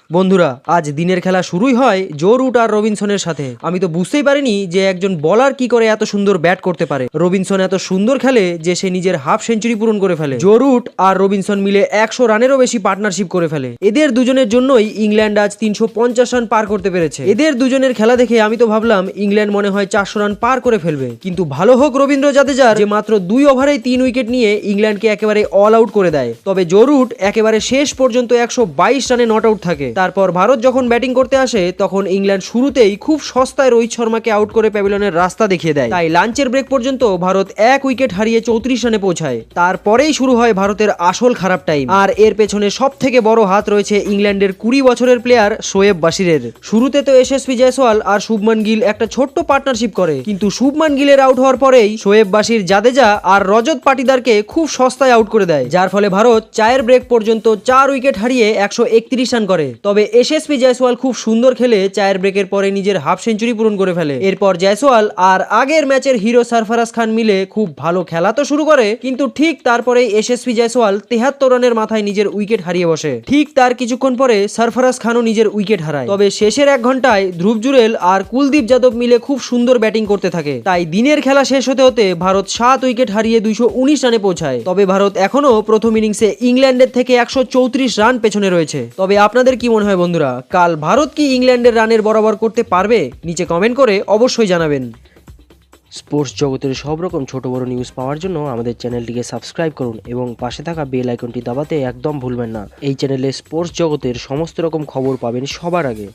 বন্ধুরা, আজ দিনের খেলা শুরুই হয় জো রুট আর রবিনসনের সাথে। আমি তো বুঝতেই পারিনি যে একজন বলার কি করে এত সুন্দর ব্যাট করতে পারে। রবিনসন এত সুন্দর খেলে যে সে নিজের হাফ সেঞ্চুরি পূরণ করে ফেলে। জো রুট আর রবিনসন মিলে 100 রানেরও বেশি পার্টনারশিপ করে ফেলে। এদের দুজনের জন্যই ইংল্যান্ড আজ 350 রান পার করতে পেরেছে। এদের দুজনের খেলা দেখে আমি তো ভাবলাম ইংল্যান্ড মনে হয় 400 রান পার করে ফেলবে, কিন্তু ভালো হোক রবীন্দ্র জাদেজার, যে মাত্র 2 ওভারেই 3 উইকেট নিয়ে ইংল্যান্ডকে একেবারে অল আউট করে দেয়। তবে জো রুট একেবারে শেষ পর্যন্ত 122 রানে নট আউট থাকে। তারপর ভারত যখন ব্যাটিং করতে আসে তখন ইংল্যান্ড শুরুতেই খুব সস্তায় রোহিত শর্মাকে আউট করে প্যাভিলিয়নের রাস্তা দেখিয়ে দেয়। তাই লাঞ্চের ব্রেক পর্যন্ত ভারত 1 উইকেট হারিয়ে 34 রানে পৌঁছায়। তারপরেই শুরু হয় ভারতের আসল খারাপ টাইম। আর এর পেছনে সব থেকে বড় হাত রয়েছে ইংল্যান্ডের 20 বছরের প্লেয়ার শোয়েব বাশিরের। শুরুতে তো এসএসপি জয়সওয়াল আর শুভমান গিল একটা ছোট্ট পার্টনারশিপ করে, কিন্তু শুভমান গিলের আউট হওয়ার পরেই শোয়েব বাশির জাদেজা আর রজত পাটিদারকে খুব সস্তায় আউট করে দেয়, যার ফলে ভারত চায়ের ব্রেক পর্যন্ত 4 উইকেট হারিয়ে 131 রান করে। তবে এসএসপি জয়সওয়াল খুব সুন্দর খেলে চায়ের ব্রেকের পরে নিজের হাফ সেঞ্চুরি পূরণ করে ফেলে। এরপর জয়সওয়াল আর আগের ম্যাচের হিরো সরফরাজ খান মিলে খুব ভালো খেলা তো শুরু করে, কিন্তু ঠিক তারপরে এসএসপি জয়সওয়াল 73 রানের মাথায় নিজের উইকেট হারিয়ে বসে। ঠিক তার কিছুক্ষণ পরে সরফরাজ খানও নিজের উইকেট হারায়। তবে শেষের 1 ঘন্টায় ধ্রুব জুরেল আর কুলদীপ যাদব মিলে খুব সুন্দর ব্যাটিং করতে থাকে। তাই দিনের খেলা শেষ হতে হতে ভারত 7 উইকেট হারিয়ে 219 রানে পৌঁছায়। তবে ভারত এখনো প্রথম ইনিংসে ইংল্যান্ডের থেকে 134 রান পেছনে রয়েছে। তবে আপনাদের কি মনে হয় বন্ধুরা, কাল ভারত কি ইংল্যান্ডের রানের বরাবর করতে পারবে? নিচে কমেন্ট করে অবশ্যই জানাবেন। স্পোর্টস জগতের সব রকম ছোট বড় নিউজ পাওয়ার জন্য আমাদের চ্যানেলটিকে সাবস্ক্রাইব করুন এবং পাশে থাকা বেল আইকনটি দাবাতে একদম ভুলবেন না। এই চ্যানেলে স্পোর্টস জগতের সমস্ত রকম খবর পাবেন সবার আগে।